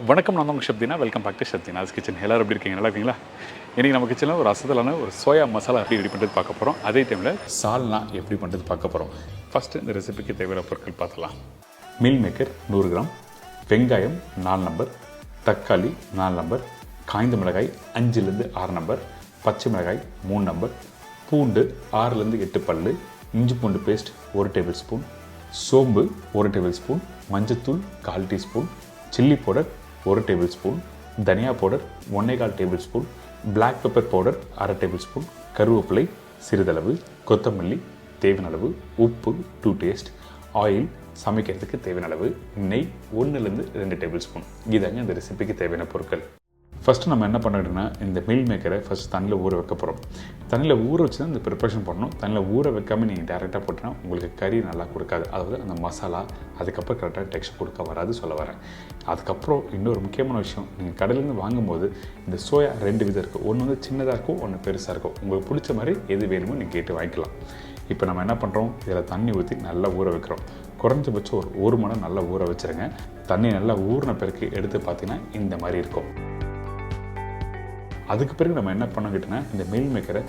வணக்கம், நான் உங்கள் Deena. Welcome back to Deena kitchen. எல்லோரும் எப்படி இருக்கீங்க? நல்லா இருக்கீங்களா? இன்றைக்கி நம்ம கிச்சனில் ஒரு அசத்தலான ஒரு சோயா மசாலா எப்படி ரெடி பண்ணுறது பார்க்க போகிறோம். அதே டைமில் சால்னா எப்படி பண்ணுறது பார்க்க போகிறோம். ஃபஸ்ட்டு இந்த ரெசிபிக்கு தேவையான பொருட்கள் பார்த்துலாம். மீல் மேக்கர் 100 கிராம், வெங்காயம் 4 நம்பர், தக்காளி 4 நம்பர், காய்ந்த மிளகாய் 5லேருந்து 6 நம்பர், பச்சை மிளகாய் 3 நம்பர், பூண்டு 6லேருந்து 8 பல், இஞ்சி பூண்டு பேஸ்ட் 1 டேபிள் ஸ்பூன், சோம்பு 1 டேபிள் ஸ்பூன், மஞ்சத்தூள் 1/4 teaspoon, chilli powder 1 table spoon, தனியா powder 1/4 table spoon, black pepper powder 1/2 table spoon, கருவேப்பிலை சிறிதளவு, கொத்தமல்லி தேவையான அளவு, உப்பு டு டேஸ்ட், ஆயில் சமைக்கிறதுக்கு தேவையான அளவு, நெய் 1லேருந்து 2 டேபிள் ஸ்பூன். இதாங்க இந்த ரெசிபிக்கு தேவையான பொருட்கள். ஃபஸ்ட்டு நம்ம என்ன பண்ணிட்டோம்னா, இந்த மீல் மேக்கரை ஃபஸ்ட்டு தண்ணியில் ஊற வைக்க போகிறோம். தண்ணியில் ஊற வச்சு தான் இந்த ப்ரிப்பரேஷன் பண்ணணும். தண்ணியில் ஊற வைக்காமல் நீங்கள் டேரெக்டாக போட்டினா உங்களுக்கு கறி நல்லா கொடுக்காது. அதாவது அந்த மசாலா அதுக்கப்புறம் கரெக்டாக டெக்ஸ்ட் கொடுக்க வராது சொல்ல வரேன். அதுக்கப்புறம் இன்னொரு முக்கியமான விஷயம், நீங்கள் கடையிலேருந்து வாங்கும்போது இந்த சோயா 2 விதம் இருக்குது. ஒன்று வந்து சின்னதாக இருக்கும், ஒன்று பெருசாக இருக்கும். உங்களுக்கு பிடிச்ச மாதிரி எது வேணுமோ நீங்கள் கேட்டு வாங்கிக்கலாம். இப்போ நம்ம என்ன பண்ணுறோம், இதில் தண்ணி ஊற்றி நல்லா ஊற வைக்கிறோம். குறைஞ்சபட்சம் ஒரு மணி நேரம் நல்லா ஊற வச்சுருங்க. தண்ணி நல்லா ஊறின பிறகு எடுத்து பார்த்தீங்கன்னா இந்த மாதிரி இருக்கும். அதுக்கு பிறகு நம்ம என்ன பண்ணிக்கிட்டோன்னா, இந்த மீல் மேக்கரை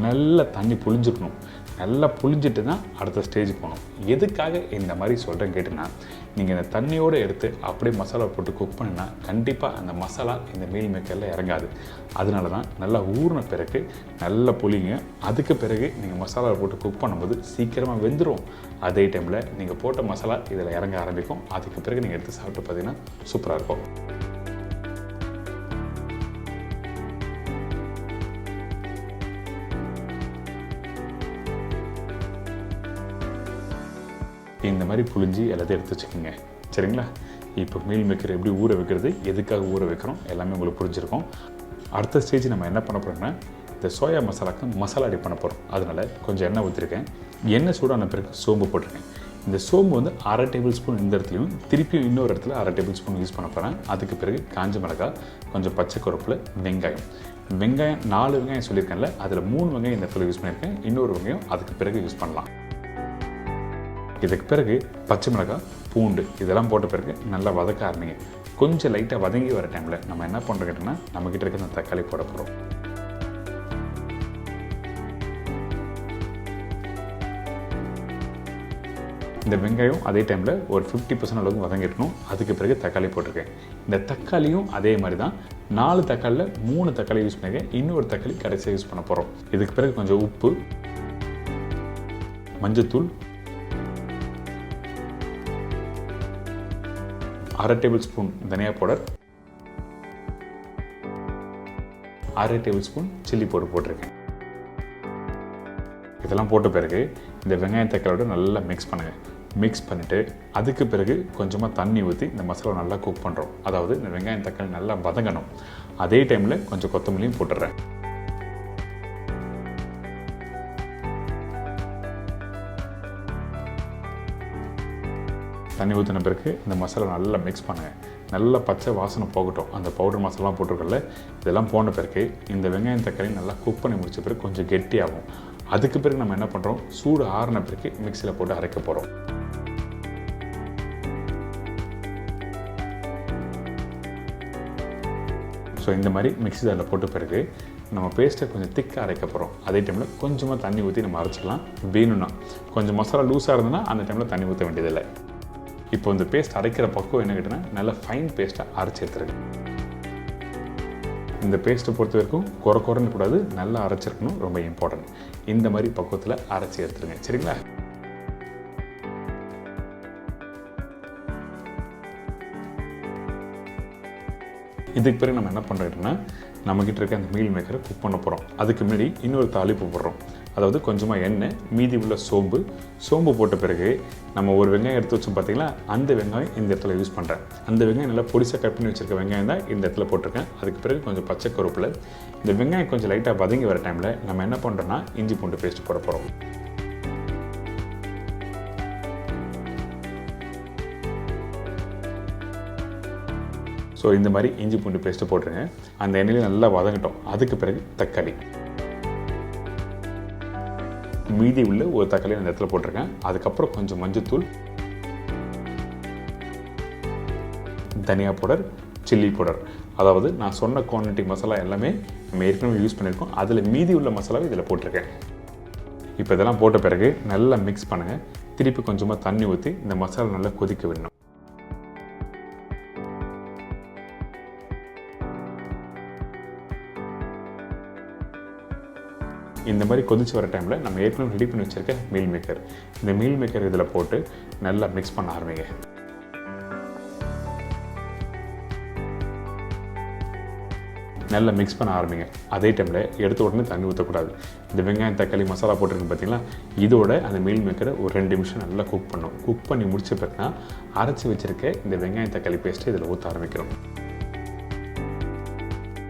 நல்லா தண்ணி புழிஞ்சிக்கணும். நல்லா புழிஞ்சிட்டு தான் அடுத்த ஸ்டேஜ் போகணும். எதுக்காக இந்த மாதிரி சொல்கிறேன் கேட்டிங்கன்னா, நீங்கள் இந்த தண்ணியோடு எடுத்து அப்படியே மசாலா போட்டு குக் பண்ணினா கண்டிப்பாக அந்த மசாலா இந்த மீல் மேக்கரில் இறங்காது. அதனால தான் நல்லா ஊறின பிறகு நல்லா புளிங்க. அதுக்கு பிறகு நீங்கள் மசாலாவை போட்டு குக் பண்ணும்போது சீக்கிரமாக வெந்துடும். அதே டைமில் நீங்கள் போட்ட மசாலா இதில் இறங்க ஆரம்பிக்கும். அதுக்கு பிறகு நீங்கள் எடுத்து சாப்பிட்டு பார்த்தீங்கன்னா சூப்பராக இருக்கும். இந்த மாதிரி புழிஞ்சி எல்லாத்தையும் எடுத்து வச்சுக்கோங்க. சரிங்களா? இப்போ மீல் மேக்கர் எப்படி ஊற வைக்கிறது, எதுக்காக ஊற வைக்கிறோம் எல்லாமே உங்களுக்கு புரிஞ்சிருக்கும். அடுத்த ஸ்டேஜ் நம்ம என்ன பண்ண போகிறோம்னா, இந்த சோயா மசாலாவுக்கு மசாலா ரெடி பண்ண போகிறோம். அதனால் கொஞ்சம் எண்ணெய் ஊற்றிருக்கேன். எண்ணெய் சூடான பிறகு சோம்பு போட்டிருக்கேன். இந்த சோம்பு வந்து 1/2 டேபிள் ஸ்பூன் இந்த இடத்துலையும், திருப்பியும் இன்னொரு இடத்துல 1/2 டேபிள் ஸ்பூன் யூஸ் பண்ண போகிறேன். அதுக்கு பிறகு காஞ்ச மிளகாய், கொஞ்சம் பச்சை கருவேப்பிலை, வெங்காயம் 4 வெங்காயம் சொல்லியிருக்கேன்ல, அதில் 3 வெங்காயம் இந்த இடத்துல யூஸ் பண்ணியிருக்கேன். இன்னொரு வெங்காயம் அதுக்கு பிறகு யூஸ் பண்ணலாம். இதுக்கு பிறகு பச்சை மிளகாய், பூண்டு இதெல்லாம் போட்ட பிறகு நல்லா வதக்க ஆரம்பிங்க. கொஞ்சம் லைட்டாக வதங்கி வர டைமில் நம்ம என்ன பண்ணுறோம் கேட்டோம்னா, நம்மக்கிட்ட இருக்க அந்த தக்காளி போட போகிறோம். இந்த வெங்காயம் அதே டைமில் ஒரு 50% அளவுக்கு வதங்கிடணும். அதுக்கு பிறகு தக்காளி போட்டிருக்கேன். இந்த தக்காளியும் அதே மாதிரி தான் 4 தக்காளியில் 3 தக்காளி யூஸ் பண்ணியிருக்கேன். இன்னொரு தக்காளி கடைசியாக யூஸ் பண்ண போகிறோம். இதுக்கு பிறகு கொஞ்சம் உப்பு, மஞ்சத்தூள் 1/2 டேபிள் ஸ்பூன் தனியா powder, 1/2 table spoon chilli powder போட்டிருக்கேன். இதெல்லாம் போட்ட பிறகு இந்த வெங்காயம் தக்காளியோட நல்லா மிக்ஸ் பண்ணுங்கள். மிக்ஸ் பண்ணிவிட்டு அதுக்கு பிறகு கொஞ்சமாக தண்ணி ஊற்றி இந்த மசாலா நல்லா குக் பண்ணுறோம். அதாவது இந்த வெங்காயம் தக்காளி நல்லா வதங்கணும். அதே டைமில் கொஞ்சம் கொத்தமல்லியும் போட்டுடுறேன். தண்ணி ஊற்றின பிறகு இந்த மசாலா நல்லா மிக்ஸ் பண்ணுங்கள். நல்லா பச்சை வாசனை போகட்டும். அந்த பவுடர் மசாலாலாம் போட்டிருக்கல, இதெல்லாம் போன பிறகு இந்த வெங்காயம் தக்காளி நல்லா குக் பண்ணி முடிச்ச பிறகு கொஞ்சம் கெட்டியாகும். அதுக்கு பிறகு நம்ம என்ன பண்ணுறோம், சூடு ஆறின பிறகு மிக்சியில் போட்டு அரைக்க போகிறோம். ஸோ இந்த மாதிரி மிக்ஸி ஜாரில் போட்ட பிறகு நம்ம பேஸ்ட்டை கொஞ்சம் திக்காக அரைக்க போகிறோம். அதே டைமில் கொஞ்சமாக தண்ணி ஊற்றி நம்ம அரைச்சிக்கலாம். வேணும்னா கொஞ்சம் மசாலா லூஸாக இருந்ததுன்னா அந்த டைமில் தண்ணி ஊற்ற வேண்டியதில்லை. இப்போ இந்த பேஸ்ட் அரைக்கிற பக்கம் என்ன கேட்டோன்னா, நல்லா ஃபைன் பேஸ்ட்டாக அரைச்சி எடுத்துருங்க. இந்த பேஸ்ட்டை பொறுத்த வரைக்கும் குறைன்னு கூடாது, நல்லா அரைச்சிருக்கணும், ரொம்ப இம்பார்ட்டன்ட். இந்த மாதிரி பக்குவத்தில் அரைச்சி எடுத்துருங்க. சரிங்களா? இதுக்கு பிறகு நம்ம என்ன பண்ணுறோம்னா, நம்மக்கிட்ட இருக்க அந்த மீல் மேக்கரை குக் பண்ண போகிறோம். அதுக்கு முன்னாடி இன்னொரு தாளிப்பு போடுறோம். அதாவது கொஞ்சமாக எண்ணெய், மீதி உள்ள சோம்பு போட்ட பிறகு நம்ம ஒரு வெங்காயம் எடுத்து வச்சோம் பார்த்தீங்களா, அந்த வெங்காயம் இந்த இடத்துல யூஸ் பண்ணுறேன். அந்த வெங்காயம் நல்லா பொடிசாக கட் பண்ணி வச்சுருக்க வெங்காயம் தான் இந்த இடத்துல போட்டிருக்கேன். அதுக்கு பிறகு கொஞ்சம் பச்சை கருவேப்பிலை. இந்த வெங்காயம் கொஞ்சம் லைட்டாக வதங்கி வர டைமில் நம்ம என்ன பண்ணுறோன்னா, இஞ்சி பூண்டு பேஸ்ட் போட போகிறோம். ஸோ இந்த மாதிரி இஞ்சி பூண்டு பேஸ்ட்டு போட்டுருங்க. அந்த எண்ணெயில் நல்லா வதங்கட்டும். அதுக்கு பிறகு தக்காளி, மீதி உள்ள ஒரு தக்காளி அந்த இடத்துல போட்டிருக்கேன். அதுக்கப்புறம் கொஞ்சம் மஞ்சத்தூள், தனியா பவுடர், சில்லி பவுடர். அதாவது நான் சொன்ன குவான்டிட்டி மசாலா எல்லாமே நம்ம ஏற்கனவே யூஸ் பண்ணியிருக்கோம். அதில் மீதி உள்ள மசாலாவை இதில் போட்டிருக்கேன். இப்போ இதெல்லாம் போட்ட பிறகு நல்லா மிக்ஸ் பண்ணுங்கள். திருப்பி கொஞ்சமாக தண்ணி ஊற்றி இந்த மசாலா நல்லா கொதிக்க விடணும். இந்த மாதிரி கொதிச்சு வர டைமில் நம்ம ஏற்கனவே ரெடி பண்ணி வச்சுருக்க மீல் மேக்கர், இந்த மீல் மேக்கர் இதில் போட்டு நல்லா மிக்ஸ் பண்ண ஆரம்பிங்க. நல்லா மிக்ஸ் பண்ண ஆரம்பிங்க. அதே டைமில் எடுத்த உடனே தண்ணி ஊற்றக்கூடாது. இந்த வெங்காயம் தக்காளி மசாலா போட்டிருக்கு பார்த்தீங்களா, இதோட அந்த மீல் மேக்கரை ஒரு 2 நிமிஷம் நல்லா குக் பண்ணணும். குக் பண்ணி முடிச்ச பிறகுனா அரைச்சி வச்சுருக்க இந்த வெங்காயம் தக்காளி பேஸ்ட்டு இதில் ஊற்ற ஆரம்பிக்கிறோம்.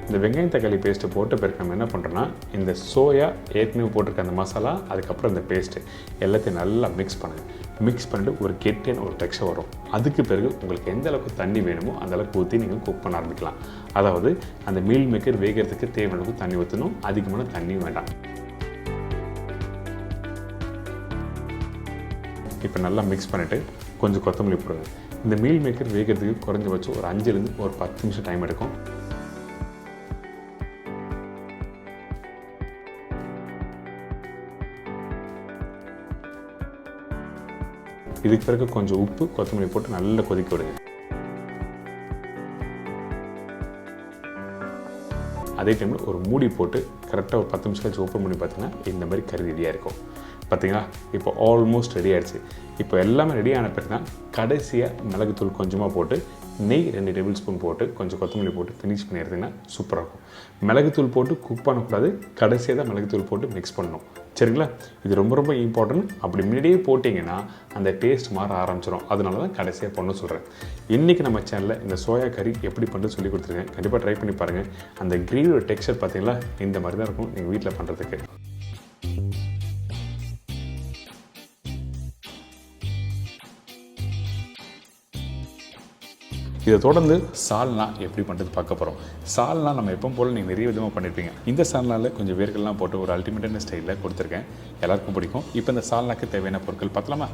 இந்த வெங்காயம் தக்காளி பேஸ்ட்டு போட்ட பிறகு நம்ம என்ன பண்ணுறோன்னா, இந்த சோயா ஏற்கனவே போட்டிருக்க அந்த மசாலா, அதுக்கப்புறம் இந்த பேஸ்ட்டு எல்லாத்தையும் நல்லா மிக்ஸ் பண்ணுங்கள். மிக்ஸ் பண்ணிட்டு ஒரு கெட்டியான ஒரு டெக்ஸ்சர் வரும். அதுக்கு பிறகு உங்களுக்கு எந்த அளவுக்கு தண்ணி வேணுமோ அந்த அளவுக்கு ஊற்றி நீங்கள் குக் பண்ண ஆரம்பிக்கலாம். அதாவது அந்த மீல் மேக்கர் வேகிறதுக்கு தேவையான அளவுக்கு தண்ணி ஊற்றணும், அதிகமான தண்ணியும் வேண்டாம். இப்போ நல்லா மிக்ஸ் பண்ணிவிட்டு கொஞ்சம் கொத்தமல்லி போடுங்க. இந்த மீல் மேக்கர் வேகிறதுக்கு குறைஞ்சபட்சம் ஒரு 5லேருந்து ஒரு 10 நிமிஷம் டைம் எடுக்கும். இதுக்கு பிறகு கொஞ்சம் உப்பு கொத்தமல்லி போட்டு நல்லா கொதிக்க விடுங்க. அதே டைமில் ஒரு மூடி போட்டு கரெக்டாக ஒரு 10 நிமிஷம் கழிச்சு ஓப்பன் பண்ணி பார்த்தீங்கன்னா இந்த மாதிரி கறி ரெடியாக இருக்கும். பார்த்தீங்களா, இப்போ ஆல்மோஸ்ட் ரெடி ஆகிடுச்சு. இப்போ எல்லாமே ரெடி ஆன பிறகு தான் கடைசியாக மிளகுத்தூள் கொஞ்சமாக போட்டு நெய் 2 டேபிள் ஸ்பூன் போட்டு கொஞ்சம் கொத்தமல்லி போட்டு ஃபினிஷ் பண்ணி எடுத்திங்கன்னா சூப்பராக இருக்கும். மிளகுத்தூள் போட்டு குக் பண்ணக்கூடாது, கடைசியாக தான் மிளகுத்தூள் போட்டு மிக்ஸ் பண்ணணும். சரிங்களா, இது ரொம்ப ரொம்ப இம்பார்ட்டன்ட். அப்படி முன்னாடியே போட்டிங்கன்னா அந்த டேஸ்ட் மாற ஆரம்பிச்சிடும். அதனால தான் கடைசியாக பண்ண சொல்கிறேன். இன்றைக்கி நம்ம சேனலில் இந்த சோயா கறி எப்படி பண்ணுறது சொல்லி கொடுத்துருக்கேன். கண்டிப்பாக ட்ரை பண்ணி பாருங்கள். அந்த கிரேவியோட டெக்ஸ்சர் பார்த்தீங்களா இந்த மாதிரி தான் இருக்கும் நீங்கள் வீட்டில் பண்ணுறதுக்கு. இதை தொடர்ந்து சால்னா எப்படி பண்ணுறது பார்க்க போகிறோம். சால்னா நம்ம எப்போ போல் நீங்கள் நிறைய விதமாக பண்ணியிருப்பீங்க. இந்த சால்னாவில் கொஞ்சம் வேர்கள்லாம் போட்டு ஒரு அல்டிமேட்டான ஸ்டைலில் கொடுத்துருக்கேன். எல்லாருக்கும் பிடிக்கும். இப்போ இந்த சால்னாக்கு தேவையான பொருட்கள் பார்க்கலாமா?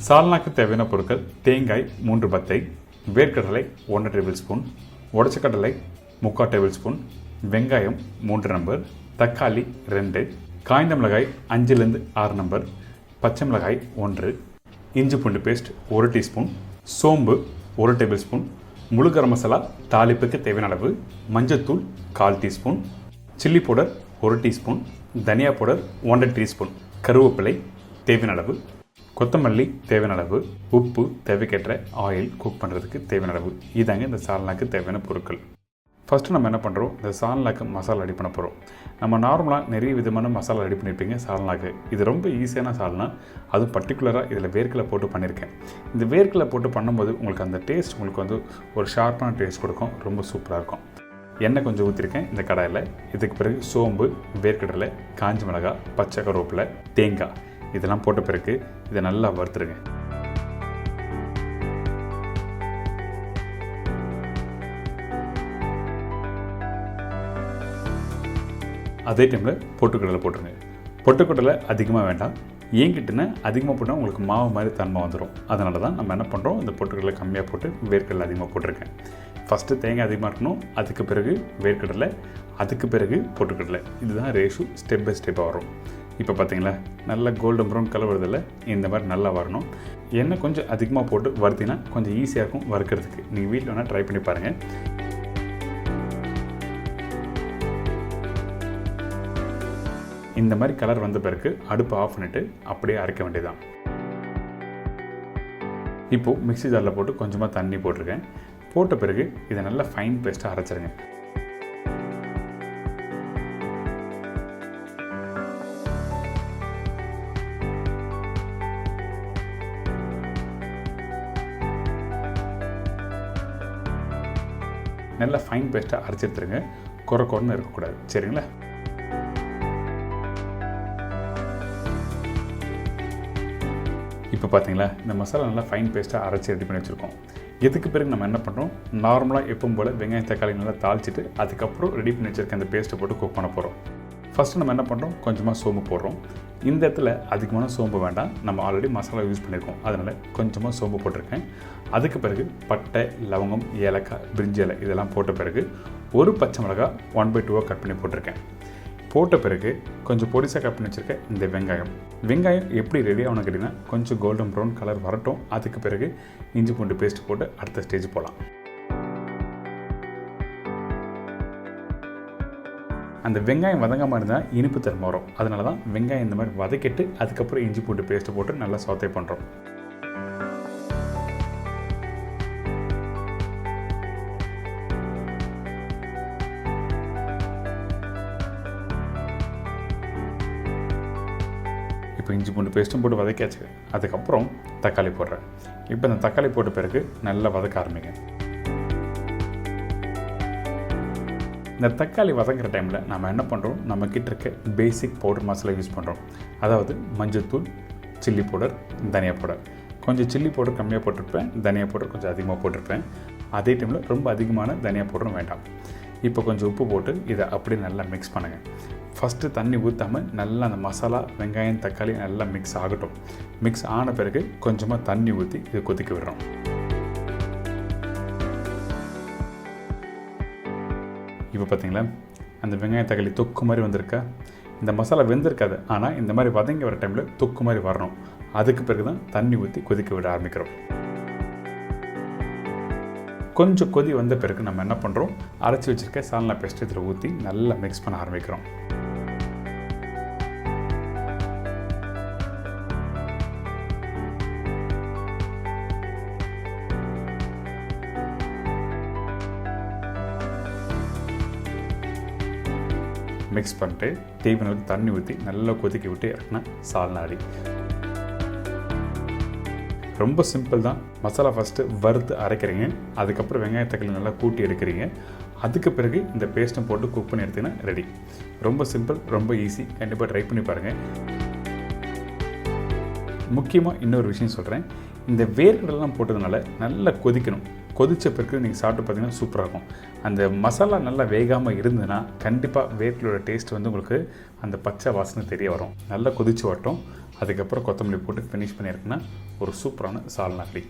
சால்னாக்கு தேவையான பொருட்கள்: தேங்காய் 3 பத்தை, வேர்க்கடலை 1 டேபிள் ஸ்பூன், உடச்ச கடலை 3/4 டேபிள் ஸ்பூன், வெங்காயம் 3 நம்பர், தக்காளி 2, காய்ந்த மிளகாய் 5லேருந்து 6 நம்பர், பச்சை மிளகாய் 1, இஞ்சி பூண்டு பேஸ்ட் 1 டீஸ்பூன், சோம்பு 1 டேபிள் ஸ்பூன், முழு கரம் மசாலா தாளிப்புக்கு தேவையான அளவு, மஞ்சத்தூள் 1/4 டீஸ்பூன், சில்லி பவுடர் 1 டீஸ்பூன், தனியா பவுடர் 1 டீஸ்பூன், கருவேப்பிலை தேவையான அளவு, கொத்தமல்லி தேவையான அளவு, உப்பு தேவைக்கேற்ற, ஆயில் குக் பண்ணுறதுக்கு தேவையான அளவு. இதாங்க இந்த சால்னாக்கு தேவையான பொருட்கள். ஃபஸ்ட்டு நம்ம என்ன பண்ணுறோம், இந்த சால்னாக்கு மசாலா ரெடி பண்ண போகிறோம். நம்ம நார்மலாக நிறைய விதமான மசாலா ரெடி பண்ணியிருப்பீங்க சால்னாக்கு. இது ரொம்ப ஈஸியான சால்னா. அதுவும் பர்டிகுலராக இதில் வேர்க்கடலை போட்டு பண்ணியிருக்கேன். இந்த வேர்க்கடலை போட்டு பண்ணும்போது உங்களுக்கு அந்த டேஸ்ட் உங்களுக்கு வந்து ஒரு ஷார்ப்பான டேஸ்ட் கொடுக்கும். ரொம்ப சூப்பராக இருக்கும். எண்ணெய் கொஞ்சம் ஊற்றிருக்கேன் இந்த கடாயில். இதுக்கு பிறகு சோம்பு, வேர்க்கடலை, காஞ்ச மிளகாய், பச்சை கருவேப்பிலை, தேங்காய் இதெல்லாம் போட்ட பிறகு இதை நல்லா வறுத்துருங்க. அதே டைமில் பொட்டுக்கடலை போட்டுருங்க. பொட்டுக்கடலை அதிகமாக வேண்டாம். ஏங்கிட்டுன்னா அதிகமாக போட்டால் உங்களுக்கு மாவு மாதிரி தன்மை வந்துடும். அதனால தான் நம்ம என்ன பண்ணுறோம், இந்த பொட்டுக்கடலை கம்மியாக போட்டு வேர்க்கடலை அதிகமாக போட்டிருக்கேன். ஃபஸ்ட்டு தேங்காய் அதிகமாக இருக்கணும், அதுக்கு பிறகு வேர்க்கடலை, அதுக்கு பிறகு பொட்டுக்கடலை. இதுதான் ரேஷு. ஸ்டெப் பை ஸ்டெப்பாக வரும். இப்போ பார்த்தீங்களா நல்லா கோல்டன் ப்ரௌன் கலர் வருதில்ல, இந்த மாதிரி நல்லா வரணும். எண்ணெய் கொஞ்சம் அதிகமாக போட்டு வறுத்திங்கன்னா கொஞ்சம் ஈஸியாக இருக்கும் வறுக்கிறதுக்கு. நீங்கள் வீட்டில் வேணால் ட்ரை பண்ணி பாருங்கள். இந்த மாதிரி கலர் வந்த பிறகு அடுப்பு ஆஃப் பண்ணிவிட்டு அப்படியே அரைக்க வேண்டியதான். இப்போது மிக்ஸி ஜாரில் போட்டு கொஞ்சமாக தண்ணி போட்டிருக்கேன். போட்ட பிறகு இதை நல்லா ஃபைன் பேஸ்ட்டாக அரைச்சிருங்க. நல்லா ஃபைன் பேஸ்ட்டாக அரைச்சி எடுத்துருங்க. குறைன்னு இருக்கக்கூடாது. சரிங்களா? இப்போ பார்த்தீங்களா இந்த மசாலா நல்லா ஃபைன் பேஸ்ட்டாக அரைச்சி ரெடி பண்ணி வச்சுருக்கோம். இதுக்கு பிறகு நம்ம என்ன பண்ணுறோம், நார்மலாக எப்பவும் போல் வெங்காயம் தக்காளி நல்லா தாளிச்சிட்டு அதுக்கப்புறம் ரெடி பண்ணி வச்சுருக்க அந்த பேஸ்ட்டை போட்டு குக் பண்ண போகிறோம். ஃபஸ்ட்டு நம்ம என்ன பண்ணுறோம், கொஞ்சமாக சோம்பு போடுறோம். இந்த இடத்துல அதிகமான சோம்பு வேண்டாம், நம்ம ஆல்ரெடி மசாலா யூஸ் பண்ணியிருக்கோம், அதனால் கொஞ்சமாக சோம்பு போட்டிருக்கேன். அதுக்கு பிறகு பட்டை, லவங்கம், ஏலக்காய், பிரிஞ்சி இலை இதெல்லாம் போட்ட பிறகு ஒரு பச்சை மிளகாய் 1/2 கட் பண்ணி போட்டிருக்கேன். போட்ட பிறகு கொஞ்சம் பொடிசாக கட் பண்ணி வச்சுருக்கேன் இந்த வெங்காயம் எப்படி ரெடி ஆகணும் கேட்டிங்கன்னா, கொஞ்சம் கோல்டன் ப்ரௌன் கலர் வரட்டும். அதுக்கு பிறகு இஞ்சி பூண்டு பேஸ்ட் போட்டு அடுத்த ஸ்டேஜ் போகலாம். அந்த வெங்காயம் வதங்காமல் இருந்தால் இனிப்பு தன்மை வரும். அதனால தான் வெங்காயம் இந்த மாதிரி வதக்கிட்டு அதுக்கப்புறம் இஞ்சி பூண்டு பேஸ்ட்டு போட்டு நல்லா சோத்தை பண்ணுறோம். இப்போ இஞ்சி பூண்டு பேஸ்ட்டும் போட்டு வதக்கியாச்சு. அதுக்கப்புறம் தக்காளி போடுறேன். இப்போ இந்த தக்காளி போட்ட பிறகு நல்லா வதக்க ஆரம்பிங்க. இந்த தக்காளி வதங்குற டைமில் நம்ம என்ன பண்ணுறோம், நம்ம கிட்ட இருக்க பேசிக் பவுடர் மசாலா யூஸ் பண்ணுறோம். அதாவது மஞ்சள்தூள், சில்லி பவுடர், தனியா பவுடர். கொஞ்சம் சில்லி பவுடர் கம்மியாக போட்டிருப்பேன், தனியா பவுடர் கொஞ்சம் அதிகமாக போட்டிருப்பேன். அதே டைமில் ரொம்ப அதிகமான தனியா பவுடரும் வேண்டாம். இப்போ கொஞ்சம் உப்பு போட்டு இதை அப்படியே நல்லா மிக்ஸ் பண்ணுங்கள். ஃபஸ்ட்டு தண்ணி ஊற்றாமல் நல்லா அந்த மசாலா, வெங்காயம், தக்காளி நல்லா மிக்ஸ் ஆகட்டும். மிக்ஸ் ஆன பிறகு கொஞ்சமாக தண்ணி ஊற்றி இதை கொதிக்க விடுறோம். இப்போ பார்த்தீங்களா, அந்த வெங்காயம் தக்காளி தொக்கு மாதிரி வந்திருக்கா. இந்த மசாலா வெந்திருக்காது, ஆனால் இந்த மாதிரி வதங்கி வர டைமில் தொக்கு மாதிரி வரணும். அதுக்கு பிறகு தான் தண்ணி ஊற்றி கொதிக்க விட ஆரம்பிக்கிறோம். கொஞ்சம் கொதி வந்த பிறகு நம்ம என்ன பண்ணுறோம், அரைச்சி வச்சுருக்க சால்னா பேஸ்ட் இதில் ஊற்றி நல்லா மிக்ஸ் பண்ண ஆரம்பிக்கிறோம். மிக்ஸ் பண்ணிட்டு தேவையான தண்ணி ஊற்றி நல்லா கொதிக்க விட்டு இறக்குனா சால்னா ரெடி. ரொம்ப சிம்பிள் தான். மசாலா ஃபஸ்ட்டு வறுத்து அரைக்கிறீங்க, அதுக்கப்புறம் வெங்காய தக்காளி நல்லா கூட்டி எடுக்கிறீங்க, அதுக்கு பிறகு இந்த பேஸ்ட்டும் போட்டு குக் பண்ணி எடுத்தீங்கன்னா ரெடி. ரொம்ப சிம்பிள், ரொம்ப ஈஸி. கண்டிப்பாக ட்ரை பண்ணி பாருங்கள். முக்கியமாக இன்னொரு விஷயம் சொல்கிறேன், இந்த வேர்க்கடலாம் போட்டதுனால நல்லா கொதிக்கணும். கொதித்த பிறகு நீங்கள் சாப்பிட்டு பார்த்தீங்கன்னா சூப்பராக இருக்கும். அந்த மசாலா நல்லா வேகாமல் இருந்ததுன்னா கண்டிப்பாக வேர்க்கடலோட டேஸ்ட் வந்து உங்களுக்கு அந்த பச்சை வாசனை தெரிய வரும். நல்லா கொதித்து வரட்டும். அதுக்கப்புறம் கொத்தமல்லி போட்டு ஃபினிஷ் பண்ணியிருக்குன்னா ஒரு சூப்பரான சால்னா ரெடி.